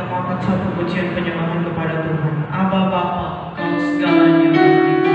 mengangkat satu pujian penyembahan kepada Tuhan. Aba Bapa, Kau segalanya bagi kita.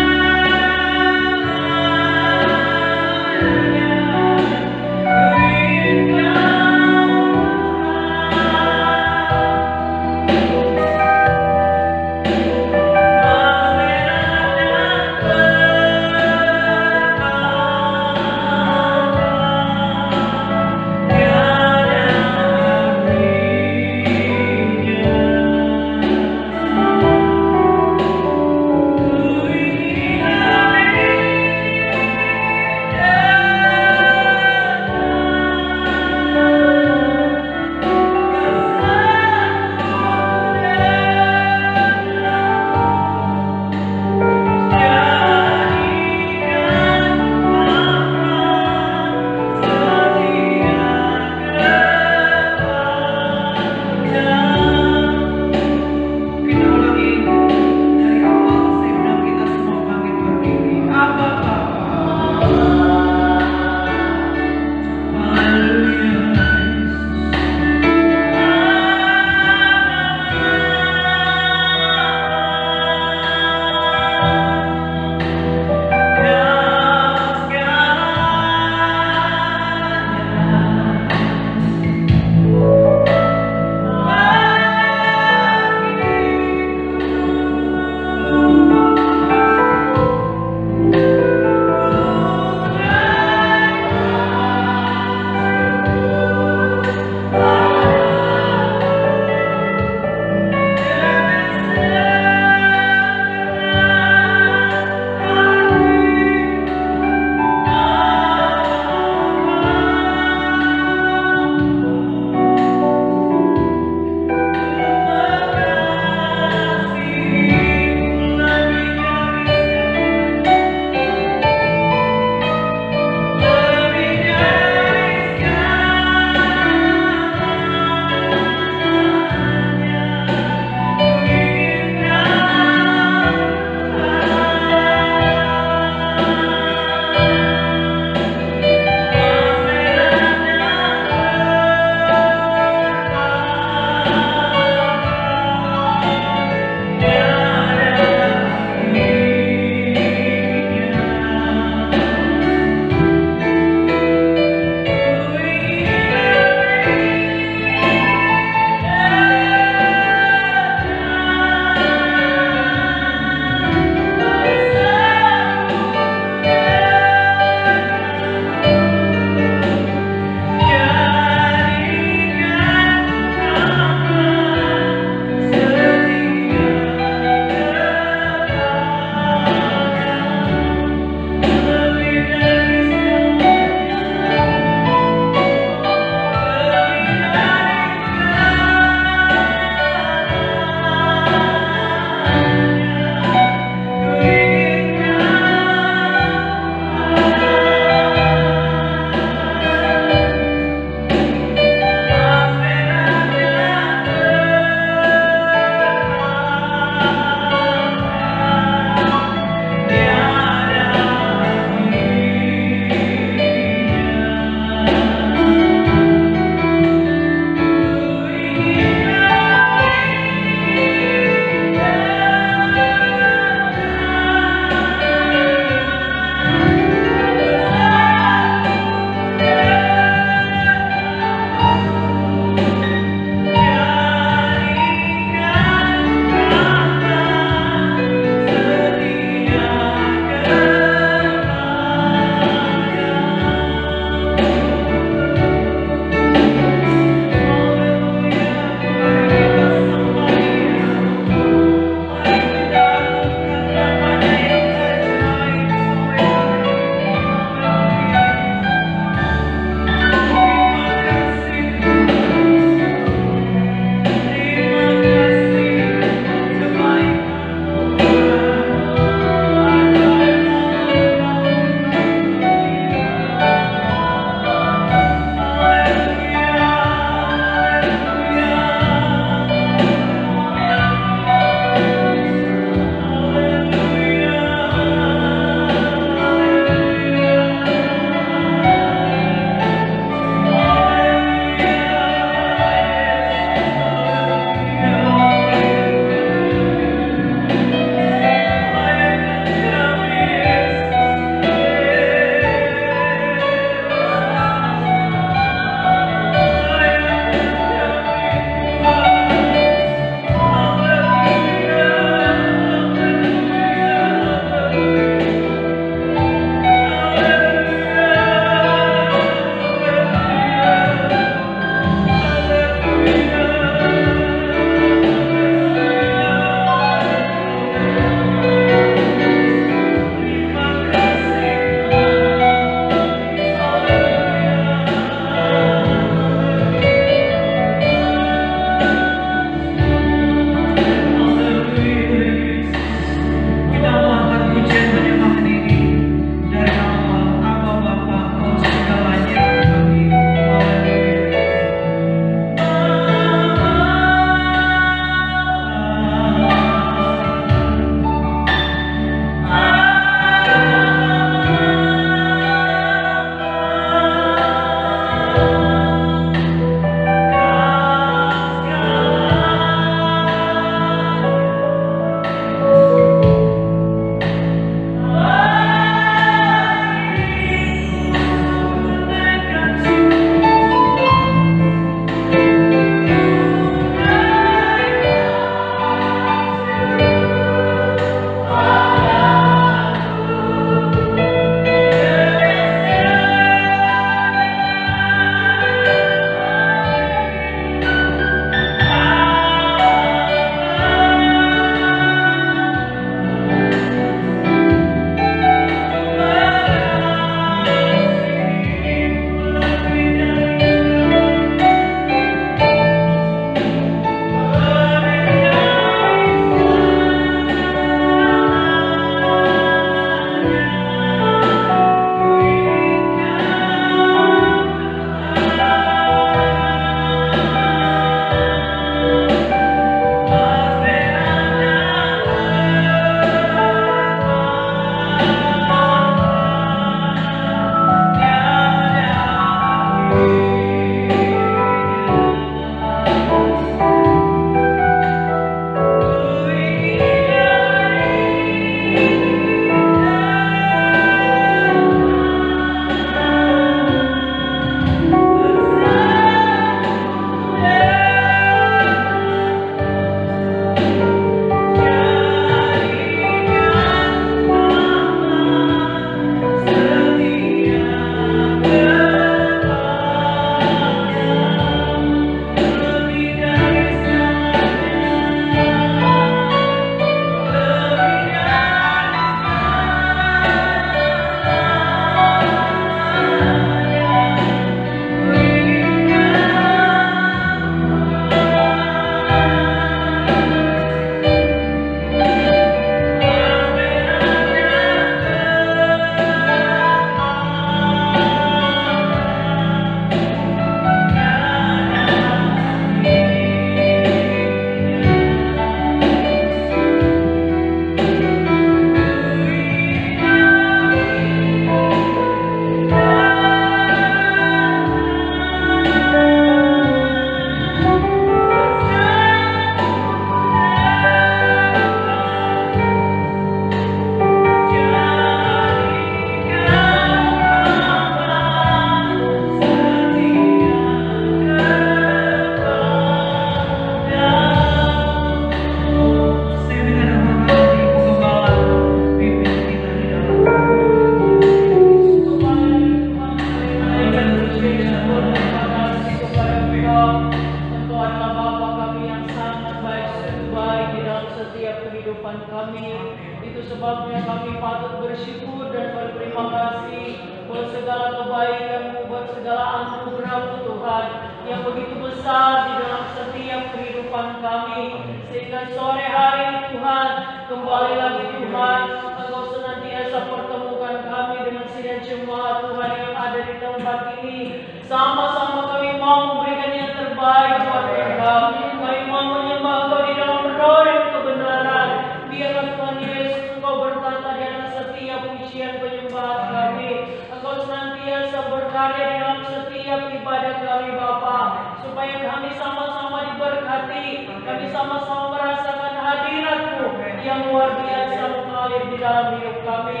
Tuhan kami. Itu sebabnya kami patut bersyukur dan berterima kasih buat segala kebaikan-Mu, buat segala anugerah-Mu Tuhan yang begitu besar di dalam setiap kehidupan kami. Sehingga sore hari ini Tuhan, kembali lagi Tuhan, Engkau senantiasa pertemukan kami dengan sidang jemaat Tuhan yang ada di tempat ini. Sama-sama kami mau memberikan yang terbaik buat Engkau. Kami mau menyembah Engkau di dalam roh dan kebenaran. Biarlah Tuhan Yesus Engkau bertata di atas setiap pujian penyembahan kami. Engkau senantiasa berkarya di dalam setiap ibadah kami Bapa, supaya kami sama-sama diberkati, kami sama-sama merasakan hadirat-Mu yang luar biasa mengalir di dalam hidup kami.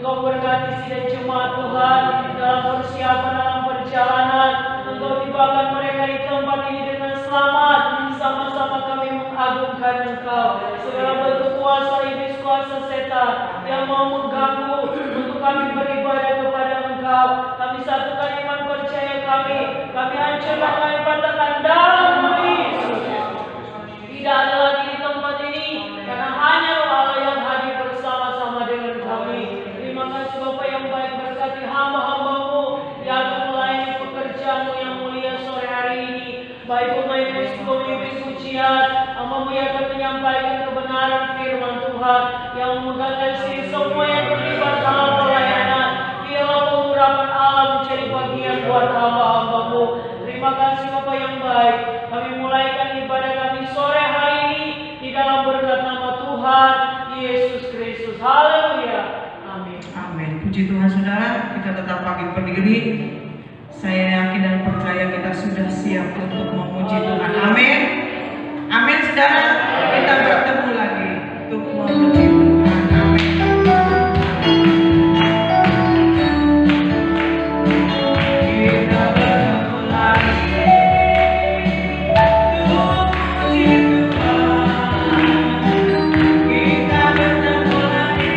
Engkau berkati sidang jemaat Tuhan dalam persiapan, dalam perjalanan. Engkau tibakan mereka di tempat ini dengan selamat. Sama-sama kami mengagungkan Engkau. Segala bentuk kuasa iblis, kuasa setan yang mau mengganggu untuk kami beribadah kepada Engkau, kami satukan iman percaya kami. Kami hancurkan, kami patahkan dalam nama Yesus. Tidak ada lagi di tempat ini, karena hanya Allah yang hadir bersama-sama dengan kami. Terima kasih Bapa yang baik, berkati hamba-hamba-Mu yang akan melayani pekerjaan-Mu yang mulia sore hari ini. Baik pemain musik, pemimpin pujian, hamba-Mu yang akan menyampaikan kebenaran firman Tuhan, yang mengasihi semua yang terlibat dalam pelayanan. Biarlah pengurapan Allah menjadi bagian buat hamba-hamba-Mu. Terima kasih Bapa yang baik. Kami mulaikan ibadah kami sore hari ini di dalam berkat nama Tuhan Yesus Kristus. Haleluya. Amin. Amin. Puji Tuhan saudara, kita tetap pagi berdiri. Saya yakin dan percaya kita sudah siap untuk memuji Tuhan. Amin. Amin saudara. Kita bertemu lagi untuk memuji Tuhan. Amin. Kita bertemu lagi untuk memuji Tuhan. Kita bertemu lagi.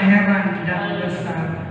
heran dan besar.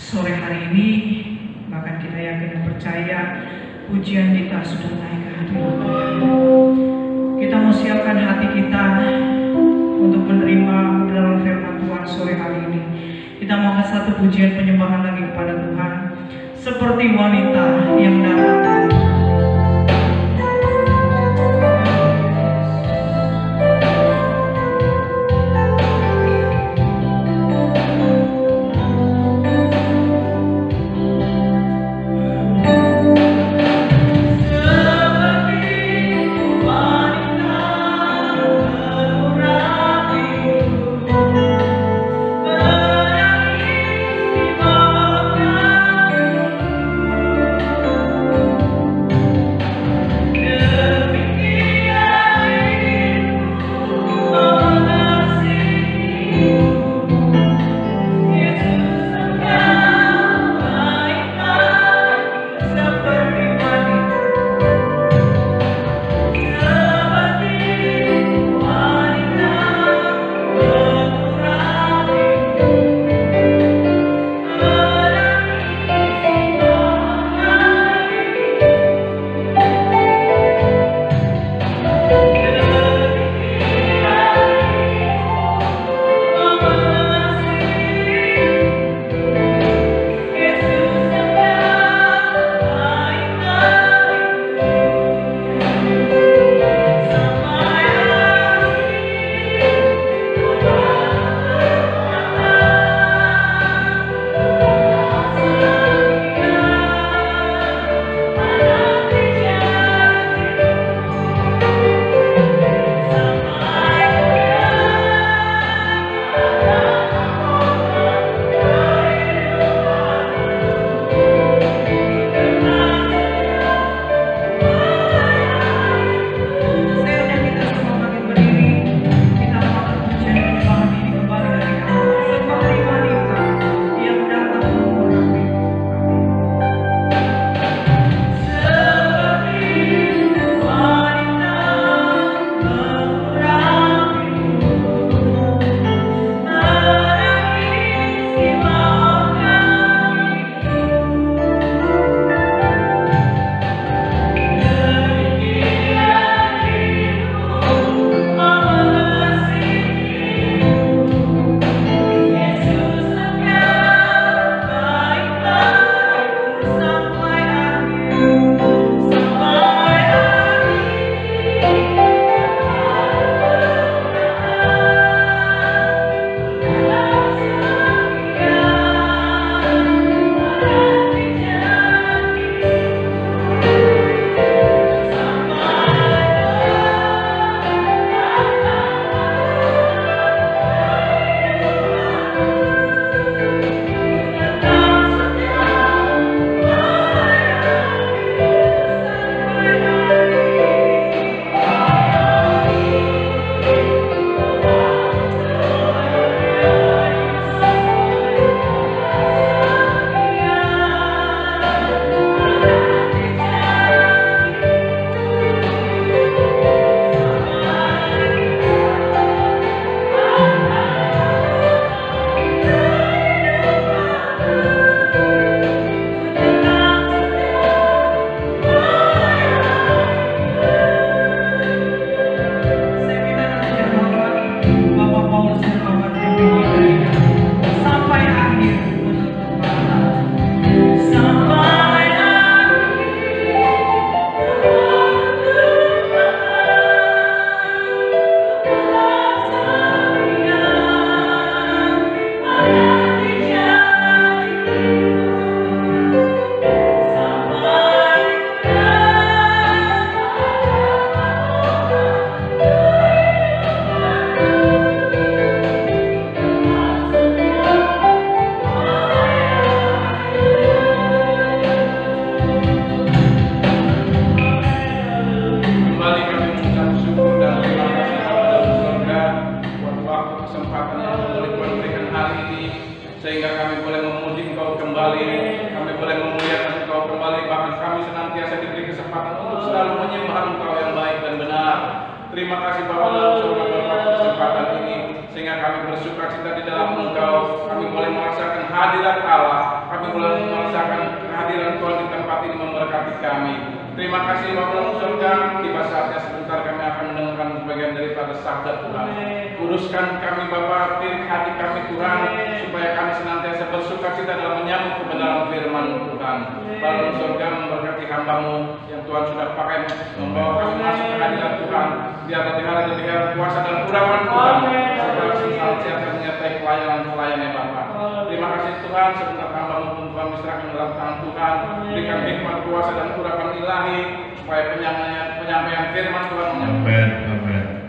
Sore hari ini bahkan kita yakin dan percaya pujian kita sudah naik ke hadirat Tuhan. Kita mau siapkan hati kita untuk menerima kebenaran firman Tuhan sore hari ini. Kita mau ke satu pujian penyembahan lagi kepada Tuhan, seperti wanita yang datang. Thank kesempatan yang boleh Tuhan berikan hari ini, sehingga kami boleh memuji Engkau kembali, kami boleh memuliakan Engkau kembali, bahkan kami senantiasa diberi kesempatan untuk selalu menyembah Engkau yang baik dan benar. Terima kasih Bapa dalam surga berkat kesempatan ini, sehingga kami bersuka cita di dalam Engkau. Kami boleh merasakan hadirat Allah, kami boleh merasakan kehadiran Tuhan di tempat ini memberkati kami. Terima kasih Bapa dalam surga. Tiba saatnya sebentar kami akan mendengarkan bagian daripada sabda Tuhan. Kuduskan kami Bapa, tirik hati kami Tuhan, supaya kami senantiasa bersuka cita dalam menyambut kebenaran firman Tuhan. Bapa dalam surga memberkati hamba-Mu yang Tuhan sudah pakai membawa kami masuk ke hadirat Tuhan. Biarlah di hari demi hari kuasa dan urapan Tuhan serta senantiasa menyertai pelayanan-pelayannya Bapa. Terima kasih Tuhan, sebentar hamba-Mu pun Tuhan serahkan dalam tangan Tuhan. Berikan hikmat kuasa dan urapan ilahi, supaya penyampaian firman Tuhan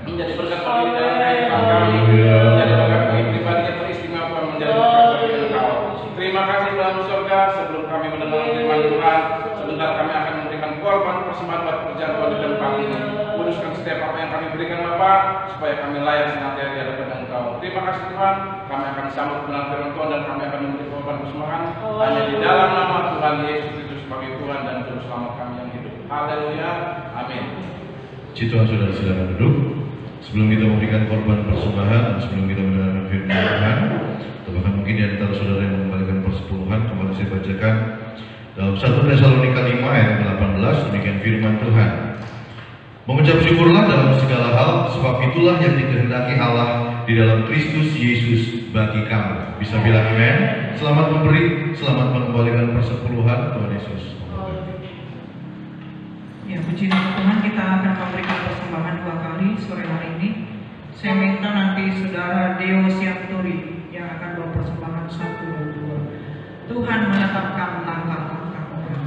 menjadi berkat bagi dalam kehidupan kami, menjadi berkat bagi pribadi yang teristimewa, menjadi berkat bagi Engkau. Terima kasih dalam surga. Sebelum kami mendengar firman Tuhan, sebentar kami akan memberikan korban persembahan buat pekerjaan Tuhan di tempat ini. Kuduskan setiap apa yang kami berikan Bapa, supaya kami layak senantiasa di hadapan Engkau. Terima kasih Tuhan. Kami akan sambut kebenaran firman Tuhan dan kami akan memberi korban persembahan hanya di dalam nama Tuhan Yesus Kristus sebagai Tuhan dan Juru Selamat kami yang hidup. Haleluya. Amin. Puji Tuhan, saudara silakan duduk. Sebelum kita memberikan korban persembahan dan sebelum kita mendengarkan firman Tuhan, atau bahkan mungkin di antara saudara yang mengembalikan persepuluhan, kembali saya bacakan dalam 1 Tesalonika 5 ayat 18, demikian firman Tuhan. Mengucap syukurlah dalam segala hal, sebab itulah yang dikehendaki Allah di dalam Kristus Yesus bagi kamu. Bisa bilang amin. Selamat memberi, selamat mengembalikan persepuluhan. Tuhan Yesus. Ya, puji nama Tuhan, kita akan memberikan persembahan 2 kali sore hari ini. Saya minta nanti saudara Deo Sianturi yang akan bawa persembahan 1 dan 2. Tuhan menetapkan langkah-langkah orang.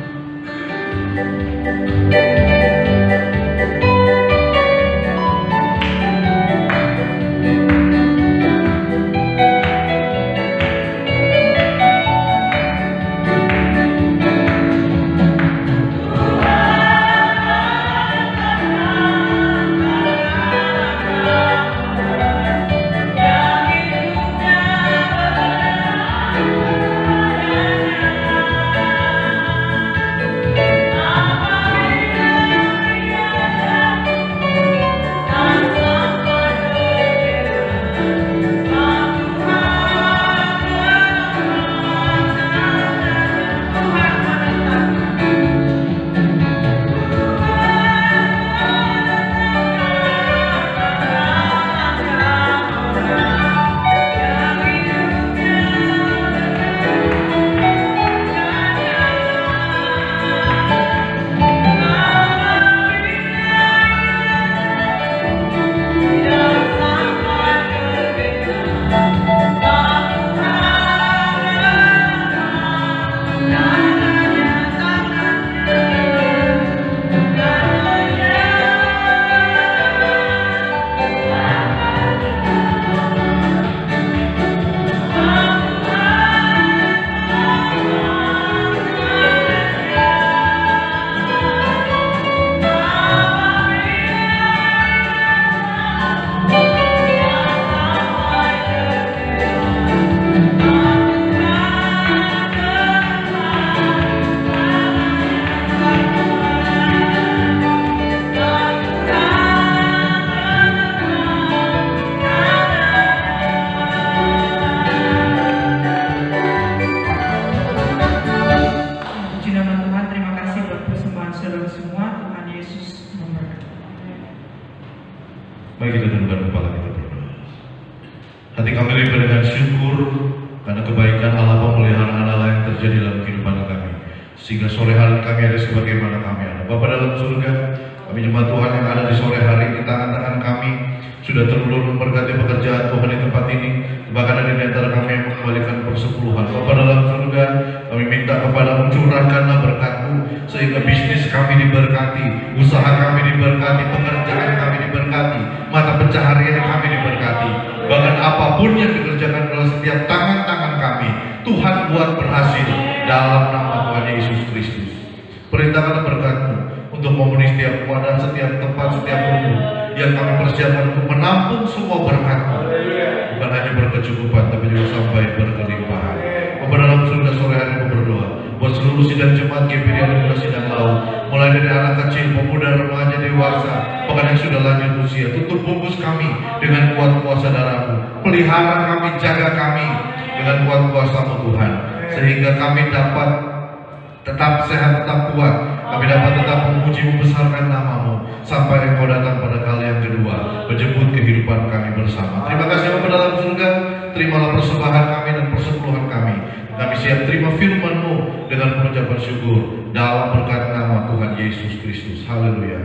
Mari kita tundukkan kepala kita berdoa. Hati kami limpah dengan syukur karena kebaikan Allah, pemeliharaan Allah yang terjadi dalam kehidupan kami, sehingga sore hari kami ada sebagaimana kami ada. Bapa dalam surga, kami jemaat Tuhan yang ada di sore hari di tangan-tangan kami sudah terulur memberkati pekerjaan Tuhan di tempat ini. Bahkan ada di antara kami yang mengembalikan persepuluhan. Bapa dalam surga, kami minta kepada mencurahkanlah berkat-Mu sehingga bisnis kami diberkati, usaha kami diberkati, pekerjaan kami diberkati, mata pencaharian kami diberkati. Bahkan apapun yang dikerjakan oleh setiap tangan-tangan kami, Tuhan buat berhasil dalam nama Tuhan Yesus Kristus. Perintahkan berkat-Mu untuk memenuhi setiap wadah, setiap tempat, setiap rumah yang kami persiapkan untuk menampung semua berkat-Mu. Bukan berkecukupan, tapi juga sampai berkelimpahan. Bapa dalam surga, sore hari aku berdoa buat seluruh sidang jemaat GPD dan juga sidang laut, mulai dari anak kecil, pemuda, remaja, dewasa, bahkan yang sudah lanjut usia. Tutup bungkus kami dengan kuat kuasa darah-Mu, pelihara kami, jaga kami dengan kuat kuasa-Mu Tuhan, sehingga kami dapat tetap sehat, tetap kuat. Kami dapat tetap memuji, membesarkan nama-Mu sampai Engkau datang pada kali yang kedua, menjemput kehidupan kami bersama. Terima kasih Bapa dalam surga. Terimalah persembahan kami dan persepuluhan kami. Kami siap terima firman-Mu dengan pengucapan syukur dalam berkat nama Tuhan Yesus Kristus. Haleluya.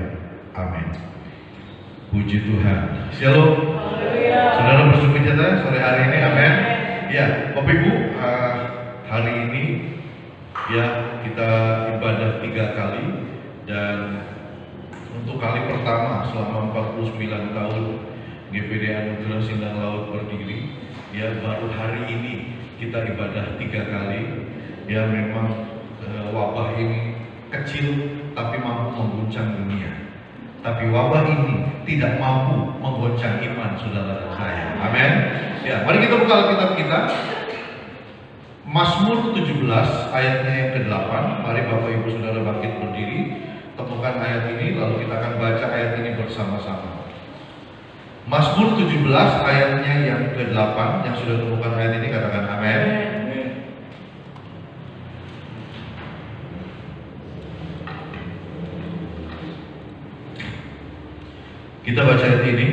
Amin. Puji Tuhan. Shalom. Saudara bersuka cita sore hari ini. Amin. Ya, Bapak Ibu, hari ini ya kita ibadah 3 kali, dan untuk kali pertama selama 49 tahun GPD Anugerah Sindang Laut berdiri, ya baru hari ini kita ibadah 3 kali. Ya memang wabah ini kecil tapi mampu mengguncang dunia, tapi wabah ini tidak mampu menggoncang iman saudara dan saya. Amin. Ya, mari kita buka Alkitab kita, Mazmur 17 ayatnya yang ke-8. Mari Bapak Ibu Saudara bangkit berdiri, temukan ayat ini, lalu kita akan baca ayat ini bersama-sama. Mazmur 17 ayatnya yang ke-8. Yang sudah temukan ayat ini katakan amin. Kita baca ayat ini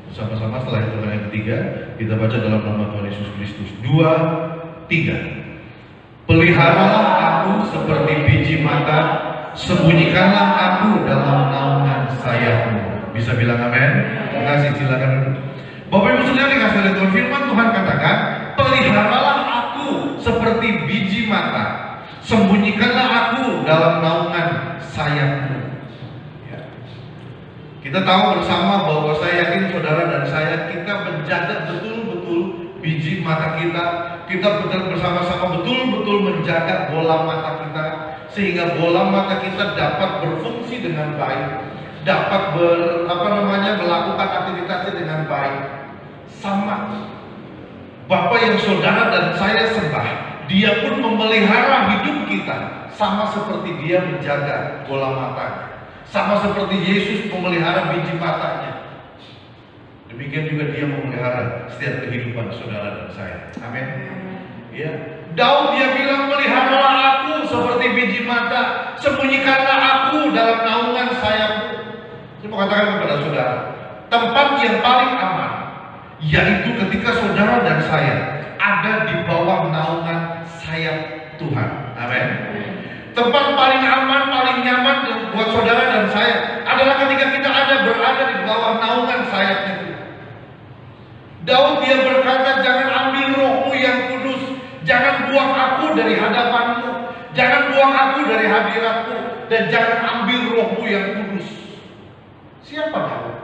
bersama-sama. Setelah itu ayat ketiga, kita baca dalam nama Tuhan Yesus Kristus. 2, 3. Peliharalah aku seperti biji mata, sembunyikanlah aku dalam naungan sayap-Mu. Bisa bilang amin? Terima kasih, silakan. Bapak Ibu Saudara dikasih oleh Tuhan, firman Tuhan katakan, peliharalah aku seperti biji mata, sembunyikanlah aku dalam naungan sayap-Mu. Ya. Kita tahu bersama bahwa saya yakin saudara dan saya, kita menjaga betul-betul biji mata kita. Kita bersama-sama betul-betul menjaga bola mata kita, sehingga bola mata kita dapat berfungsi dengan baik, dapat melakukan aktivitasnya dengan baik. Sama Bapa yang saudara dan saya sembah, Dia pun memelihara hidup kita, sama seperti Dia menjaga bola mata, sama seperti Yesus memelihara biji matanya. Demikian juga Dia memelihara setiap kehidupan saudara dan saya. Amin. Ya. Daud dia bilang, peliharalah aku seperti biji mata, sembunyikanlah aku dalam naungan sayap-Mu. Saya mau katakan kepada saudara, tempat yang paling aman yaitu ketika saudara dan saya ada di bawah naungan sayap Tuhan. Amin. Tempat paling aman, paling nyaman buat saudara dan saya adalah ketika kita berada di bawah naungan sayapnya Tuhan. Daud dia berkata, jangan ambil Roh-Mu yang kudus, jangan buang aku dari hadapan-Mu, jangan buang aku dari hadirat-Mu, dan jangan ambil Roh-Mu yang kudus. Siapa Daud?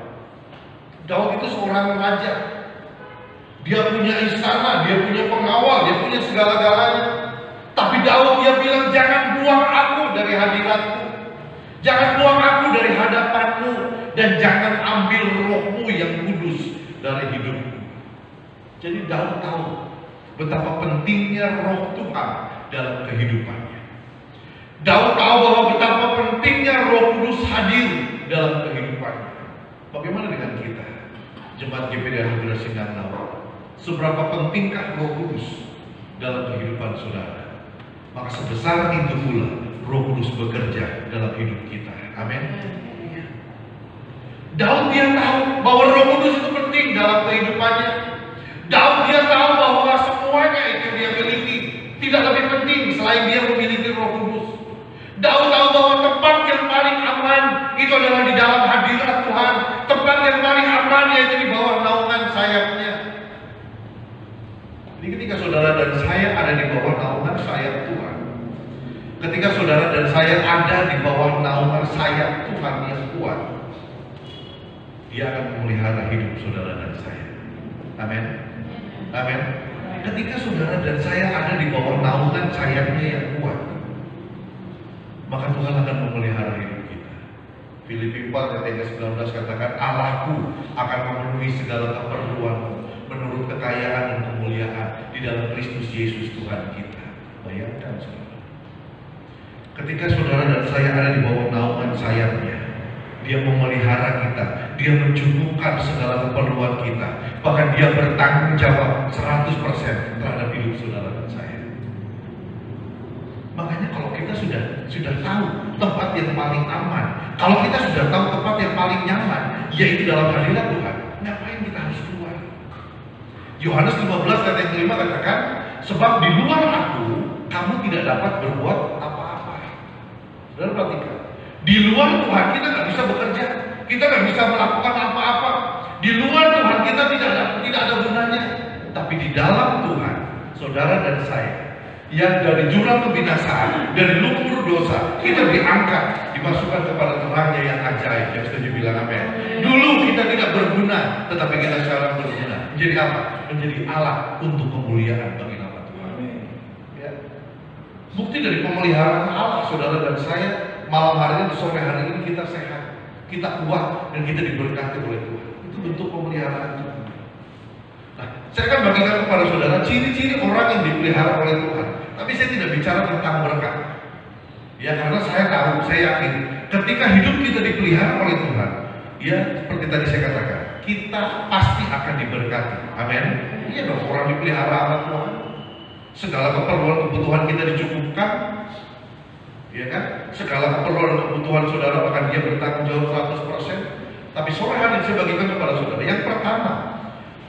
Daud itu seorang raja. Dia punya istana, dia punya pengawal, dia punya segala-galanya. Tapi Daud dia bilang, jangan buang aku dari hadirat-Mu, jangan buang aku dari hadapan-Mu, dan jangan ambil Roh-Mu yang kudus dari hidupku. Jadi Daud tahu betapa pentingnya Roh Tuhan dalam kehidupannya. Daud tahu bahwa betapa pentingnya Roh Kudus hadir dalam kehidupannya. Bagaimana dengan kita, jemaat GPD Anugerah Sindang Laut? Seberapa pentingkah Roh Kudus dalam kehidupan saudara? Maka sebesar itu pula Roh Kudus bekerja dalam hidup kita. Amin. Daud dia tahu bahwa Roh Kudus itu penting dalam kehidupannya. Daud dia tahu bahwa semuanya itu dia miliki tidak lebih penting selain dia memiliki Roh Kudus. Daud tahu bahwa tempat yang paling aman itu adalah di dalam hadirat Tuhan. Tempat yang paling aman yaitu di bawah naungan sayapnya. Jadi ketika saudara dan saya ada di bawah naungan sayap Tuhan, ketika saudara dan saya ada di bawah naungan sayap Tuhan yang kuat, Dia akan memelihara hidup saudara dan saya. Amin. Amin. Ketika saudara dan saya ada di bawah naungan sayapnya yang kuat, maka Tuhan akan memelihara hidup kita. Filipi 4 ayat 19 katakan, Allahku akan memenuhi segala keperluanmu menurut kekayaan Bayangkan saudara, ketika saudara dan saya ada di bawah naungan sayapnya, dia memelihara kita, dia mencukupkan segala keperluan kita, bahkan dia bertanggung jawab 100% terhadap hidup saudara dan saya. Makanya kalau kita sudah tahu tempat yang paling aman, kalau kita sudah tahu tempat yang paling nyaman, yaitu dalam hadirat Tuhan, ngapain kita harus keluar? Yohanes 15 ayat yang kelima katakan, sebab di luar aku, kamu tidak dapat berbuat apa-apa. Saudara perhatikan, di luar Tuhan kita nggak bisa bekerja, kita nggak bisa melakukan apa-apa. Di luar Tuhan kita tidak ada gunanya. Tapi di dalam Tuhan, saudara dan saya, yang dari jurang kebinasaan, dari lumpur dosa, kita diangkat, dimasukkan kepada terangnya yang ajaib. Yang setuju bilang amin. Dulu kita tidak berguna, tetapi kita sekarang berguna. Menjadi apa? Menjadi alat untuk kemuliaan bagi nama Tuhan. Ya. Bukti dari pemeliharaan Allah, saudara dan saya, malam hari ini, sore hari ini kita sehat, kita kuat, dan kita diberkati oleh Tuhan. Itu bentuk pemeliharaan Tuhan. Nah, saya akan bagikan kepada saudara ciri-ciri orang yang dipelihara oleh Tuhan. Tapi saya tidak bicara tentang berkat. Ya, karena saya tahu, saya yakin, ketika hidup kita dipelihara oleh Tuhan, ya seperti tadi saya katakan, kita pasti akan diberkati. Amin. Iya dong, orang dipelihara oleh Tuhan. Segala keperluan kebutuhan kita dicukupkan. Ya kan? Segala keperluan kebutuhan saudara, bahkan dia bertanggung jawab 100%. Tapi sore hari saya bagikan kepada saudara, yang pertama,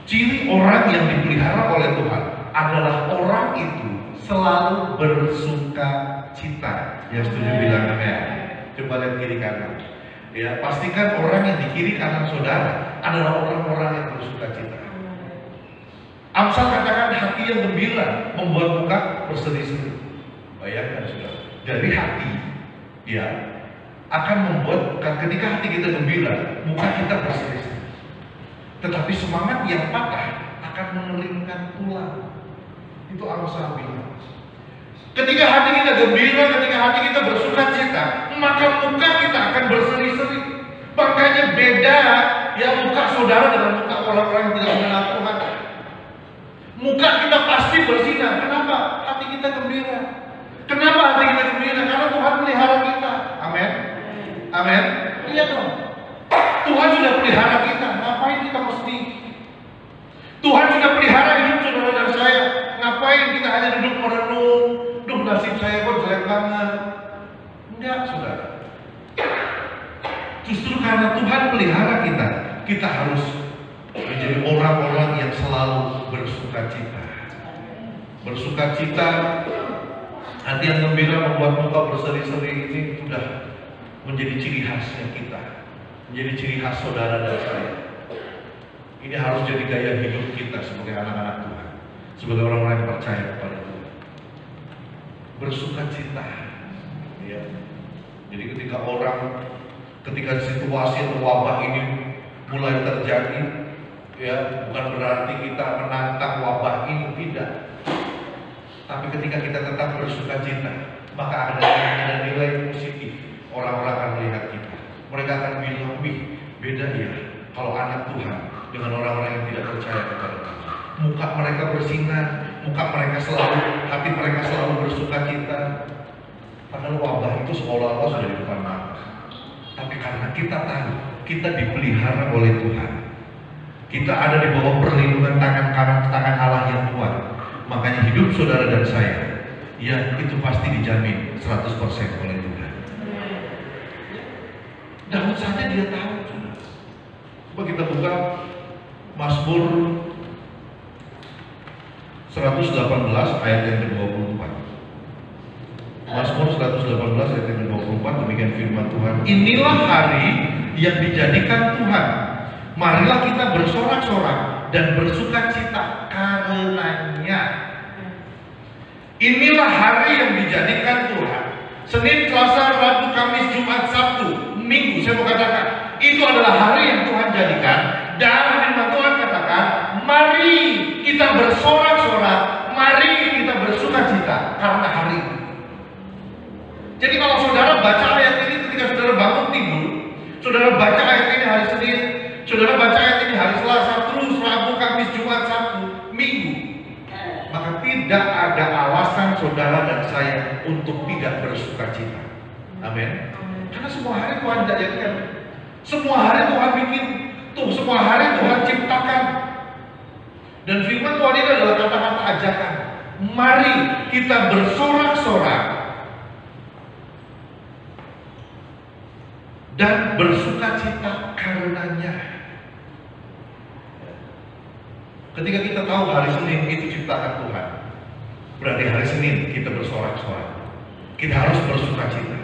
ciri orang yang dipelihara oleh Tuhan adalah orang itu selalu bersuka cita. Yang setuju bilang amin. Coba lihat kiri kanan. Ya, pastikan orang yang di kiri kanan saudara adalah orang-orang yang bersuka cita. Amsal katakan hati yang gembira membuat muka berseri-seri. Bayangkan saudara, dari hati, ya, akan membuat ketika hati kita gembira, muka kita berseri-seri. Tetapi semangat yang patah akan mengeringkan tulang. Itu Amsal bilang. Ketika hati kita gembira, ketika hati kita bersuka cita, maka muka kita akan berseri-seri. Makanya beda ya muka saudara dengan muka orang-orang yang tidak mengenal Tuhan. Muka kita pasti bersinar. Kenapa? Hati kita gembira. Kenapa hati kita gembira? Karena Tuhan pelihara kita. Amin. Amin. Iya dong. Tuhan sudah pelihara kita. Ngapain kita mesti? Tuhan sudah pelihara hidup saudara dan saya. Ngapain kita hanya duduk merenung? Duh, nasib saya kok jelek banget. Enggak, saudara. Justru karena Tuhan pelihara kita, kita harus menjadi orang-orang yang selalu bersuka cita. Bersuka cita, hati yang gembira membuat muka berseri-seri ini sudah menjadi ciri khasnya kita, menjadi ciri khas saudara dan saya. Ini harus jadi gaya hidup kita sebagai anak-anak Tuhan, sebagai orang-orang yang percaya kepada Tuhan. Bersuka cita, ya. Jadi ketika situasi atau wabah ini mulai terjadi, ya, bukan berarti kita menantang wabah ini, tidak. Tapi ketika kita tetap bersuka cita, maka ada nilai positif. Orang-orang akan melihat kita. Mereka akan bilang, wih, beda ya kalau anak Tuhan dengan orang-orang yang tidak percaya kepada Tuhan. Muka mereka bersinar, muka mereka hati mereka selalu bersuka cita. Padahal wabah itu seolah-olah sudah di depan mata. Tapi karena kita tahu, kita dipelihara oleh Tuhan. Kita ada di bawah perlindungan tangan Allah yang kuat. Makanya hidup saudara dan saya, ya itu pasti dijamin 100% oleh Tuhan. Daud saja dia tahu. Coba kita buka Mazmur 118 ayat yang ke-24. Mazmur 118 ayat yang ke-24, demikian firman Tuhan. Inilah hari yang dijadikan Tuhan. Marilah kita bersorak-sorak dan bersuka cita karenanya. Inilah hari yang dijadikan Tuhan. Senin, Selasa, Rabu, Kamis, Jumat, Sabtu, Minggu. Saya mau katakan, itu adalah hari yang Tuhan jadikan. Dan firman Tuhan katakan, mari kita bersorak-sorak, mari kita bersuka cita karena hari ini. Jadi kalau saudara baca ayat ini ketika saudara bangun tidur, saudara baca ayat ini hari Senin, saudara baca ayat ini hari Selasa, terus Rabu, Kamis, Jumat, Sabtu, Minggu, maka tidak ada alasan saudara dan saya untuk tidak bersuka cita. Amin. Karena semua hari Tuhan jadikan, semua hari Tuhan bikin, semua hari Tuhan ciptakan. Dan firman Tuhan itu adalah kata-kata ajakan. Mari kita bersorak-sorak dan bersuka cita karenanya. Ketika kita tahu hari Senin itu ciptaan Tuhan, berarti hari Senin kita bersorak-sorak. Kita harus bersuka cita.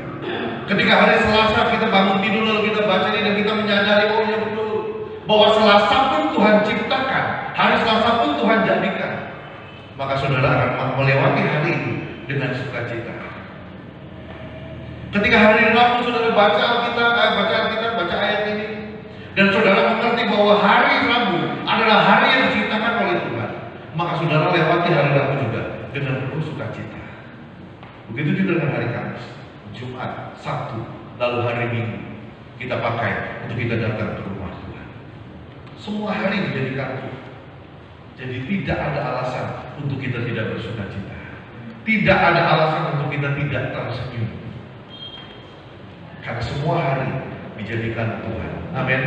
Ketika hari Selasa kita bangun tidur lalu kita baca ini dan kita menyadari, oh ya betul, bahwa Selasa pun Tuhan ciptakan, hari Selasa pun Tuhan jadikan, maka saudara akan melewati hari itu dengan sukacita. Ketika hari Rabu saudara baca Alkitab, baca ayat ini, dan saudara mengerti bahwa hari Rabu adalah hari yang diciptakan oleh Tuhan, maka saudara lewati hari Rabu juga dengan penuh sukacita. Begitu juga dengan hari Kamis, Jumat, Sabtu, lalu hari Minggu kita pakai untuk kita datang ke rumah Tuhan. Semua hari dijadikan Tuhan. Jadi tidak ada alasan untuk kita tidak bersukacita. Tidak ada alasan untuk kita tidak tersenyum. Karena semua hari dijadikan Tuhan. Amin.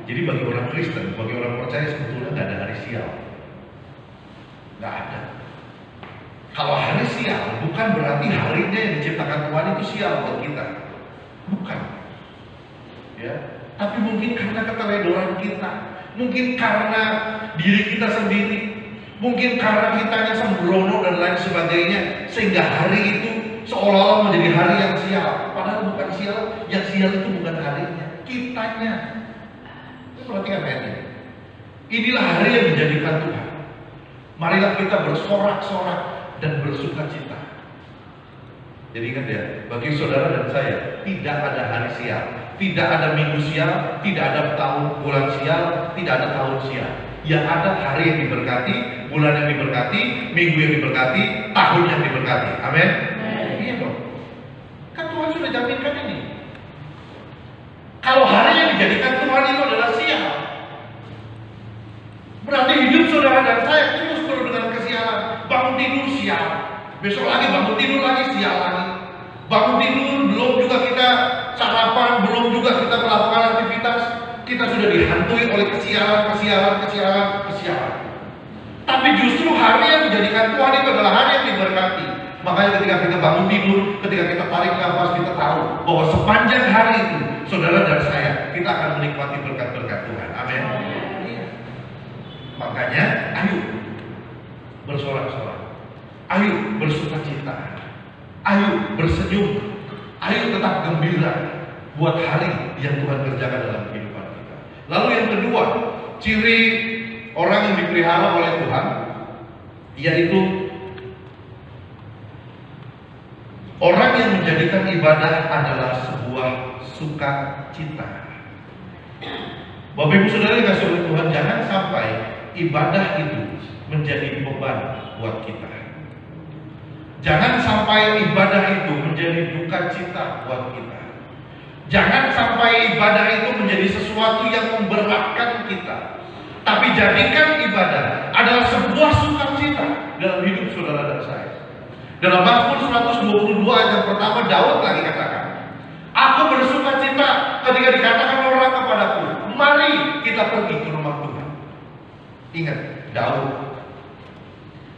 Jadi bagi orang Kristen, bagi orang percaya sebetulnya nggak ada hari sial. Nggak ada. Kalau hari sial bukan berarti harinya yang diciptakan Tuhan itu sial buat kita. Bukan. Ya. Tapi mungkin karena keteledoran kita, mungkin karena diri kita sendiri, mungkin karena kitanya sembrono dan lain sebagainya, sehingga hari itu seolah-olah menjadi hari yang sial. Padahal bukan sial, yang sial itu bukan harinya, kitanya. Perhatikan ayatnya. Inilah hari yang dijadikan Tuhan. Marilah kita bersorak-sorak dan bersuka cita. Jadi ingat ya, bagi saudara dan saya tidak ada hari sial, tidak ada minggu sial, tidak ada bulan sial, tidak ada tahun sial. Yang ada hari yang diberkati, bulan yang diberkati, minggu yang diberkati, tahun yang diberkati. Amin. Iya dong. Kan Tuhan sudah jaminkan ini. Kalau hari yang dijadikan Tuhan itu adalah sial, berarti hidup saudara dan saya terus penuh dengan kesialan. Bangun tidur sial, besok lagi bangun tidur lagi sial lagi. Bangun tidur belum juga kita sarapan, belum juga kita melakukan aktivitas, kita sudah dihantui oleh kesialan. Tapi justru hari yang dijadikan Tuhan itu adalah hari yang diberkati. Makanya ketika kita bangun tidur, ketika kita tarik nafas, kita tahu bahwa sepanjang hari itu, saudara dan saya, kita akan menikmati berkat-berkat Tuhan. Amin. Makanya, ayo bersorak-sorak, ayo bersukacita, ayo bersenyum, ayo tetap gembira buat hari yang Tuhan kerjakan dalam kehidupan kita. Lalu yang kedua, ciri orang yang dipelihara oleh Tuhan, yaitu orang yang menjadikan ibadah adalah sebuah sukacita. Bapak Ibu Saudara yang kasih oleh Tuhan, jangan sampai ibadah itu menjadi beban buat kita. Jangan sampai ibadah itu menjadi duka cita buat kita. Jangan sampai ibadah itu menjadi sesuatu yang memberatkan kita. Tapi jadikan ibadah adalah sebuah sukacita dalam hidup saudara dan saya. Dalam Mazmur 122 ayat yang pertama, Daud lagi katakan, aku bersukacita ketika dikatakan orang kepadaku, mari kita pergi ke rumah Tuhan. Ingat, Daud,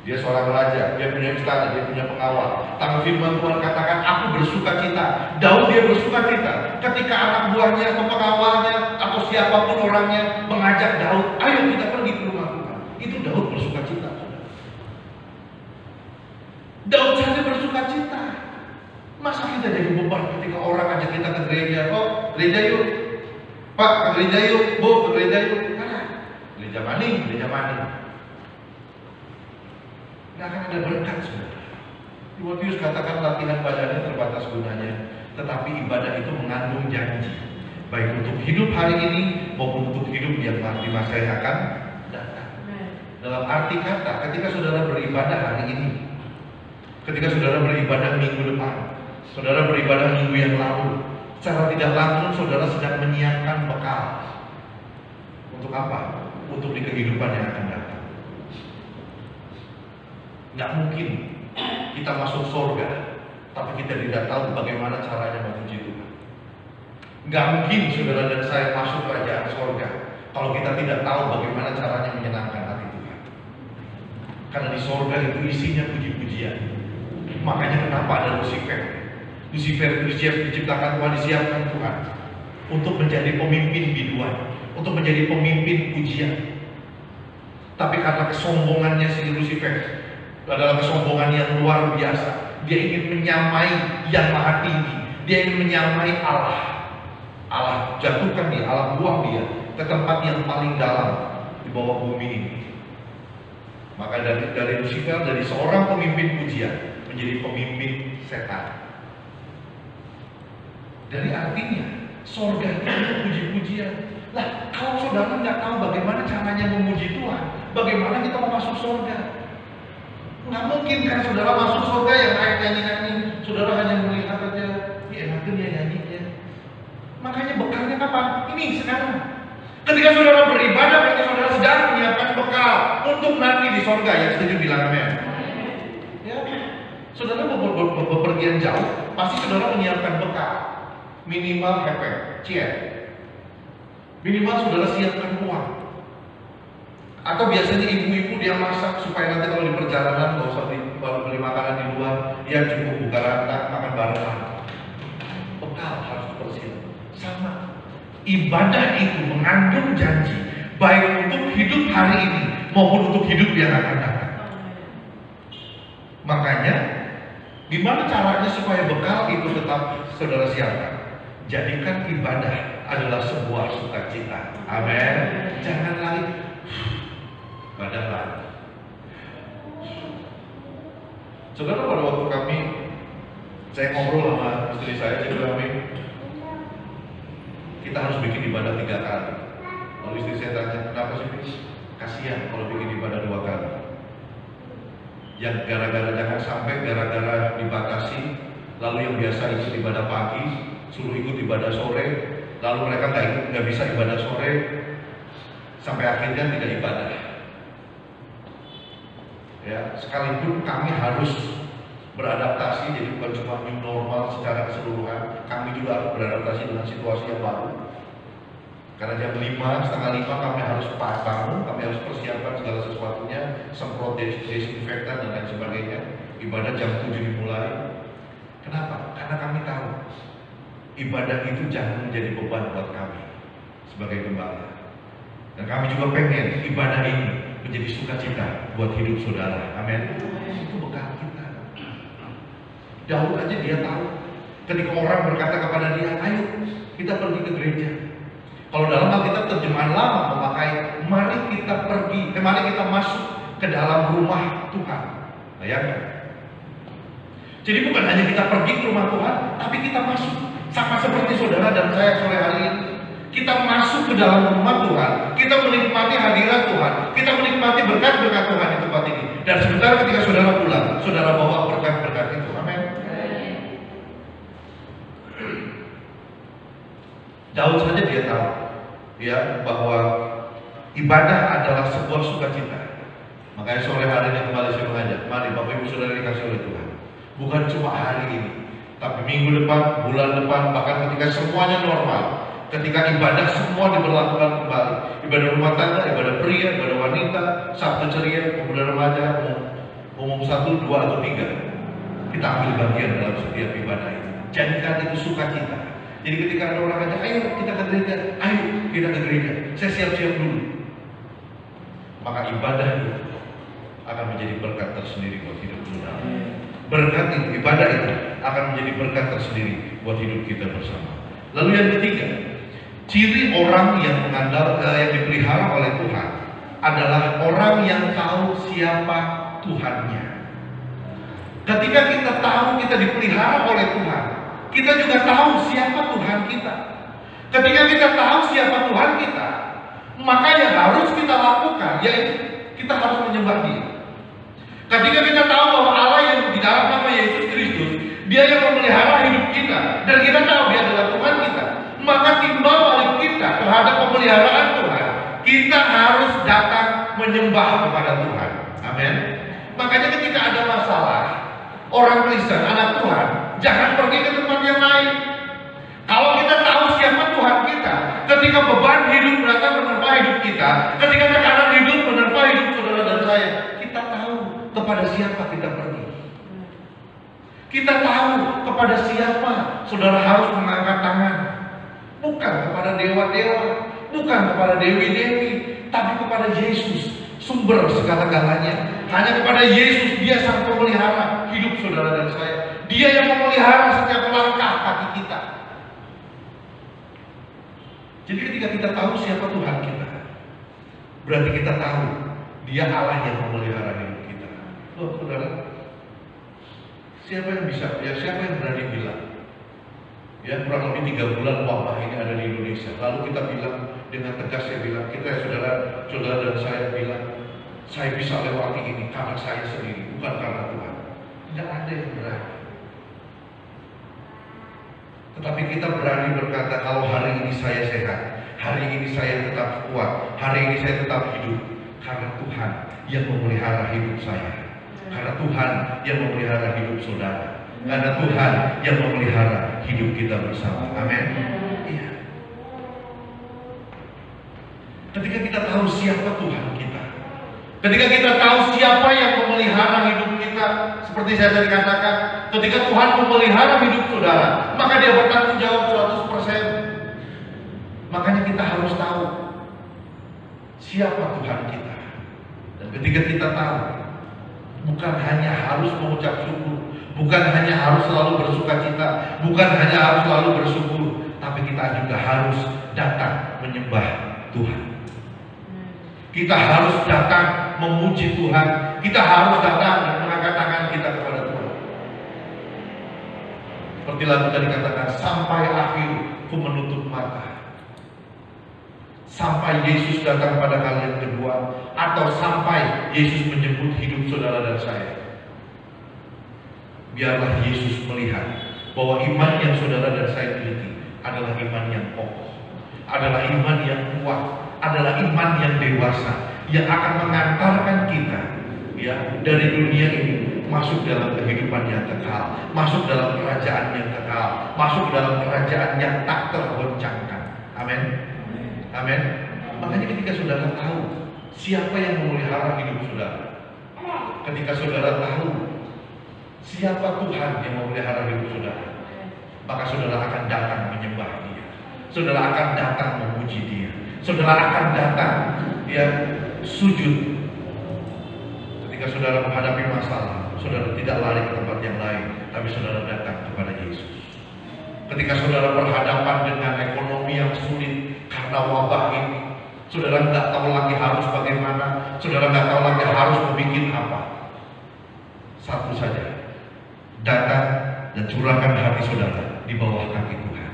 dia seorang raja, dia punya istana, dia punya pengawal. Tapi firman Tuhan katakan, aku bersukacita. Daud dia bersukacita ketika anak buahnya atau pengawalnya atau siapapun orangnya mengajak Daud, ayo kita pergi ke rumah Tuhan. Itu Daud bersukacita. Daud saja bersukacita. Masa kita jadi beban ketika orang ajak kita ke gereja? Oh, gereja yuk. Pak, ke gereja yuk. Bu, ke gereja yuk. Mana? Gereja maning, gereja maning. Nggak akan ada berkat sebenarnya. Timotius katakan latihan badannya terbatas gunanya, tetapi ibadah itu mengandung janji, baik untuk hidup hari ini maupun untuk hidup yang di masa yang akan datang. Dalam arti kata, ketika saudara beribadah hari ini, ketika saudara beribadah minggu depan, saudara beribadah minggu yang lalu, secara tidak langsung saudara sedang menyiapkan bekal. Untuk apa? Untuk di kehidupan yang akan datang. Nggak mungkin kita masuk surga, tapi kita tidak tahu bagaimana caranya memuji Tuhan. Gak mungkin saudara dan saya masuk kerajaan surga kalau kita tidak tahu bagaimana caranya menyenangkan hati Tuhan. Karena di surga itu isinya puji-pujian. Makanya kenapa ada Lucifer? Lucifer itu diciptakan Tuhan, disiapkan Tuhan untuk menjadi pemimpin biduan, untuk menjadi pemimpin pujian. Tapi karena kesombongannya si Lucifer adalah kesombongan yang luar biasa, dia ingin menyamai yang maha tinggi, dia ingin menyamai Allah. Allah jatuhkan dia, Allah buang dia ke tempat yang paling dalam di bawah bumi ini. Maka dari Lucifer, dari seorang pemimpin pujian menjadi pemimpin setan. Dari artinya surga itu puji-pujian. Lah, kalau saudara nggak tahu bagaimana caranya memuji Tuhan, bagaimana kita mau masuk surga? Nggak mungkin kan saudara masuk surga yang kayak nyanyi-nyanyi, saudara hanya melihat aja, ya enak dia nyanyinya. Makanya bekalnya kapan? Ini sekarang. Ketika saudara beribadah, berarti saudara sedang menyiapkan bekal untuk nanti di surga. Yang setuju bilang amin. Ya, saudara bepergian jauh, pasti saudara menyiapkan bekal. Minimal minimal saudara siapkan uang. Atau biasanya ibu-ibu dia masak supaya nanti kalau di perjalanan nggak usah beli makanan di luar, ya cukup buka rantang makan bareng. Bekal harus dipersiapkan. Sama, ibadah itu mengandung janji baik untuk hidup hari ini maupun untuk hidup yang akan datang. Makanya, gimana caranya supaya bekal itu tetap saudara siapkan? Jadikan ibadah adalah sebuah sukacita. Amin. Jangan lagi ibadah lagi. Saudara, pada waktu saya ngobrol sama istri saya, kita harus bikin ibadah 3 kali. Lalu istri saya tanya, kenapa sih? Kasihan kalau bikin ibadah 2 kali. Yang jangan sampai gara-gara dibatasi, lalu yang biasa ikut ibadah pagi suruh ikut ibadah sore, lalu mereka nggak bisa ibadah sore, sampai akhirnya tidak ibadah. Ya, sekalipun kami harus beradaptasi, jadi bukan cuma new normal secara keseluruhan, kami juga harus beradaptasi dengan situasi yang baru. Karena jam 5, setengah 5 kami harus bangun, kami harus persiapkan segala sesuatunya, semprot desinfektan dan lain sebagainya. Ibadah jam 7 dimulai. Kenapa? Karena kami tahu ibadah itu jangan menjadi beban buat kami sebagai gembala. Dan kami juga pengen ibadah ini menjadi sukacita buat hidup saudara. Amin. Itu bekal kita. Daud aja dia tahu. Ketika orang berkata kepada dia, ayo kita pergi ke gereja. Kalau dalam Alkitab terjemahan lama memakai, mari kita masuk ke dalam rumah Tuhan. Bayangkan. Jadi bukan hanya kita pergi ke rumah Tuhan, tapi kita masuk. Sama seperti saudara dan saya sore hari ini. Kita masuk ke dalam rumah Tuhan, kita menikmati hadirat Tuhan, kita menikmati berkat-berkat Tuhan di tempat ini. Dan sebentar ketika saudara pulang, saudara bawa berkat-berkat itu. Amin. Daud saja dia tahu ya bahwa ibadah adalah sebuah sukacita. Makanya sore hari ini kembali saya mengajak, mari Bapak Ibu Saudara dikasih oleh Tuhan. Bukan cuma hari ini, tapi minggu depan, bulan depan, bahkan ketika semuanya normal, ketika ibadah semua diberlakukan kembali, ibadah rumah tangga, ibadah pria, ibadah wanita, Sabtu ceria, pemuda remaja, umum 1, 2 atau 3, kita ambil bagian dalam setiap ibadah itu. Jadikan itu sukacita. Jadi ketika ada orang ngajak, ayo kita ke gereja, ayo kita ke gereja, saya siap-siap dulu. Maka ibadah itu akan menjadi berkat tersendiri buat hidup kita. Berkat itu, ibadah itu akan menjadi berkat tersendiri buat hidup kita bersama. Lalu yang ketiga, ciri orang yang yang dipelihara oleh Tuhan adalah orang yang tahu siapa Tuhannya. Ketika kita tahu kita dipelihara oleh Tuhan, kita juga tahu siapa Tuhan kita. Ketika kita tahu siapa Tuhan kita, maka yang harus kita lakukan yaitu kita harus menyembah Dia. Ketika kita tahu bahwa Allah yang di dalam nama Yesus Kristus, Dia yang memelihara hidup kita, dan kita tahu Dia adalah Tuhan kita, maka timbal balik kita terhadap pemeliharaan Tuhan, kita harus datang menyembah kepada Tuhan. Amin. Makanya ketika ada masalah, orang Kristen, anak Tuhan, jangan pergi ke tempat yang lain. Kalau kita tahu siapa Tuhan kita, ketika beban hidup datang menerpa hidup kita, ketika tekanan hidup menerpa hidup saudara dan saya, kita tahu kepada siapa kita pergi. Kita tahu kepada siapa saudara harus mengangkat tangan. Bukan kepada dewa-dewa, bukan kepada dewi-dewi, tapi kepada Yesus, sumber segala-galanya. Hanya kepada Yesus, Dia sang pemelihara hidup saudara dan saya. Dia yang memelihara setiap langkah kaki kita. Jadi ketika kita tahu siapa Tuhan kita, berarti kita tahu Dia Allah yang memelihara hidup kita. Loh saudara, siapa yang bisa, ya siapa yang berani bilang, ya kurang lebih 3 bulan wabah ini ada di Indonesia, lalu kita bilang dengan tegas, saya bilang, kita saudara dan saya bilang, saya bisa lewati ini karena saya sendiri, bukan karena Tuhan. Tidak ada yang berani. Tetapi kita berani berkata, kalau hari ini saya sehat, hari ini saya tetap kuat, hari ini saya tetap hidup, karena Tuhan yang memelihara hidup saya, karena Tuhan yang memelihara hidup saudara, karena Tuhan yang memelihara hidup kita bersama. Amin. Iya. Ketika kita tahu siapa Tuhan kita, ketika kita tahu siapa yang memelihara hidup kita, seperti saya tadi katakan, ketika Tuhan memelihara hidup saudara, maka Dia bertanggung jawab 100%. Makanya kita harus tahu siapa Tuhan kita. Dan ketika kita tahu, bukan hanya harus mengucap syukur, bukan hanya harus selalu bersuka cita, bukan hanya harus selalu bersyukur, tapi kita juga harus datang menyembah Tuhan. Kita harus datang memuji Tuhan. Kita harus datang dan mengangkat tangan kita kepada Tuhan. Seperti lagu tadi katakan, sampai akhir ku menutup mata. Sampai Yesus datang pada kali yang kedua, atau sampai Yesus menjemput hidup saudara dan saya. Biarlah Yesus melihat bahwa iman yang saudara dan saya miliki adalah iman yang kokoh, adalah iman yang kuat, adalah iman yang dewasa, yang akan mengantarkan kita ya dari dunia ini masuk dalam kehidupan yang kekal, masuk dalam kerajaan yang kekal, masuk dalam kerajaan yang tak tergoncangkan. Amin. Amin. Makanya ketika saudara tahu siapa yang memelihara hidup saudara, ketika saudara tahu siapa Tuhan yang memelihara hidup saudara, maka saudara akan datang menyembah Dia, saudara akan datang memuji Dia, saudara akan datang ya sujud. Ketika saudara menghadapi masalah, saudara tidak lari ke tempat yang lain, tapi saudara datang kepada Yesus. Ketika saudara berhadapan dengan ekonomi yang sulit karena wabah ini, saudara nggak tahu lagi harus bagaimana, saudara nggak tahu lagi harus membuat apa. Satu saja, datang dan curahkan hati saudara di bawah kaki Tuhan.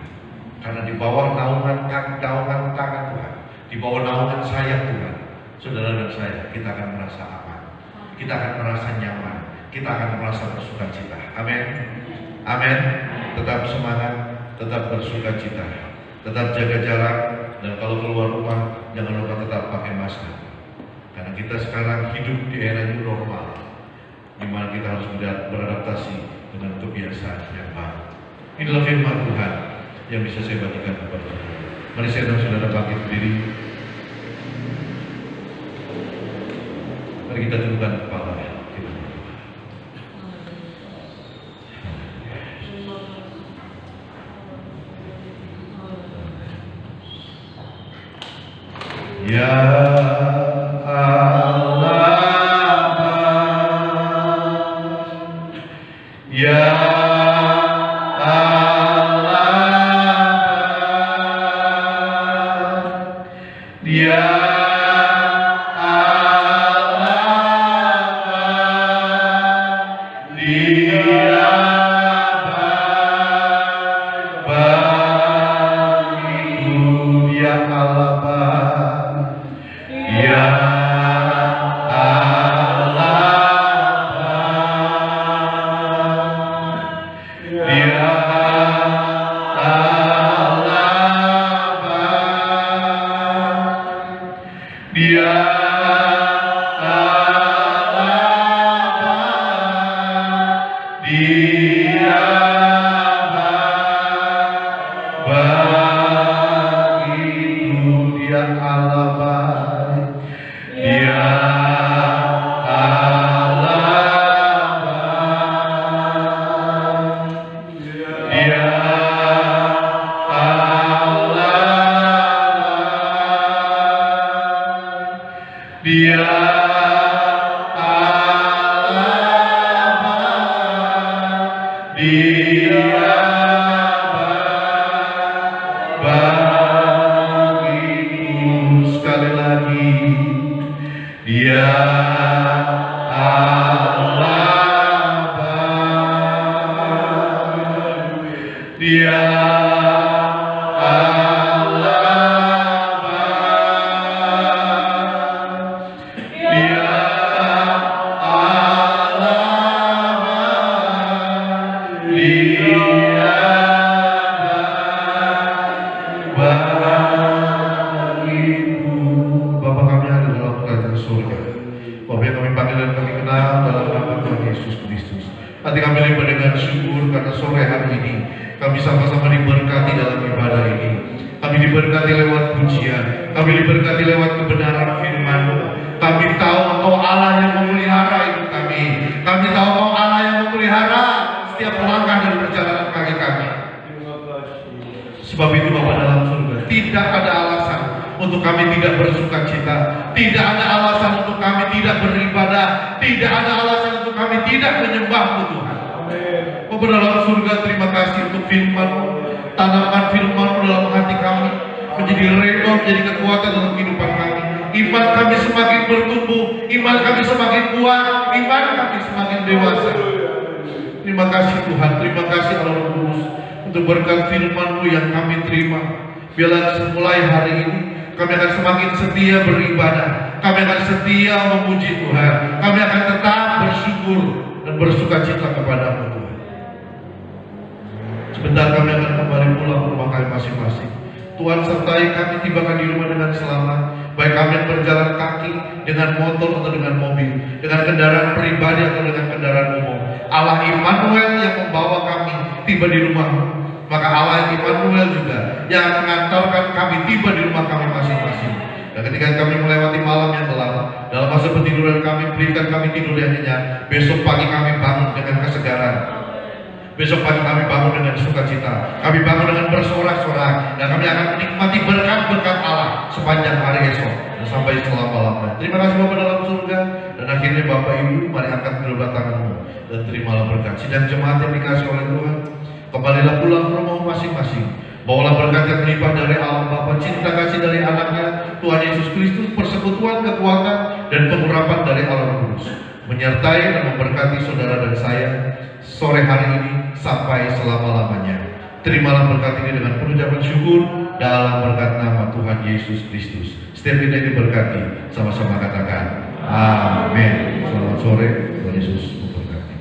Karena di bawah naungan tangan Tuhan, di bawah naungan sayap Tuhan, saudara dan saya, kita akan merasa aman, kita akan merasa nyaman, kita akan merasa bersuka cita. Amin. Amin. Tetap semangat, tetap bersuka cita, tetap jaga jarak, dan kalau keluar rumah jangan lupa tetap pakai masker. Karena kita sekarang hidup di era new normal, di mana kita harus beradaptasi dengan kebiasaan yang baru. Inilah firman Tuhan yang bisa saya bagikan kepada saudara. Mari saya dan saudara bangkit berdiri. Mari kita tundukkan kepala. Ya Bapa kami yang ada dalam kerajaan surga, Bapa yang kami panggil dan kami kenal dalam nama Tuhan Yesus Kristus. Hati kami limpah dengan syukur karena sore hari ini kami sama-sama diberkati dalam ibadah ini. Kami diberkati lewat pujian, kami diberkati lewat kebenaran firman-Mu. Kami tahu Engkau Allah yang memelihara hidup kami. Kami tahu Engkau Allah yang memelihara setiap langkah dan perjalanan kaki kami. Sebab itu Bapa dalam surga, tidak ada alasan untuk kami tidak bersuka cita, tidak ada alasan untuk kami tidak beribadah, tidak ada alasan untuk kami tidak menyembah-Mu Tuhan. Bapa dalam surga, terima kasih untuk firman-Mu. Tanamkan firman-Mu dalam hati kami, menjadi rema, menjadi kekuatan dalam kehidupan kami. Iman kami semakin bertumbuh, iman kami semakin kuat, iman kami semakin dewasa. Terima kasih Tuhan, terima kasih Allah Roh Kudus untuk berkat firman-Mu yang kami terima. Biarlah mulai hari ini kami akan semakin setia beribadah, kami akan setia memuji Tuhan, kami akan tetap bersyukur dan bersuka cita kepada-Mu Tuhan. Sebentar kami akan kembali pulang ke rumah kami masing-masing. Tuhan sertai kami tibakan di rumah dengan selamat, baik kami yang berjalan kaki, dengan motor atau dengan mobil, dengan kendaraan pribadi atau dengan kendaraan umum. Allah Immanuel yang membawa kami tiba di rumah, maka Allah Immanuel juga yang mengantarkan kami tiba di rumah kami masing-masing. Dan ketika kami melewati malam yang gelap, dalam masa petiduran kami, berikan kami tidur yang nyenyak. Besok pagi kami bangun dengan kesegaran. Besok pagi kami bangun dengan sukacita, kami bangun dengan bersorak-sorak, dan kami akan menikmati berkat-berkat Allah sepanjang hari esok dan sampai selama-lamanya. Terima kasih Bapa dalam surga, dan akhirnya Bapak Ibu, mari angkat kedua tanganmu dan terimalah berkat. Sidang jemaat yang dikasih oleh Tuhan, kembalilah pulang ke rumah masing-masing. Bawalah berkat yang melimpah dari Allah Bapa, cinta kasih dari anaknya Tuhan Yesus Kristus, persekutuan, kekuatan, dan pengurapan dari Allah Roh Kudus menyertai dan memberkati saudara dan saya sore hari ini sampai selama-lamanya. Terimalah berkat ini dengan pengucapan syukur dalam berkat nama Tuhan Yesus Kristus. Setiap kita diberkati, sama-sama katakan amin. Selamat sore, Tuhan Yesus memberkati.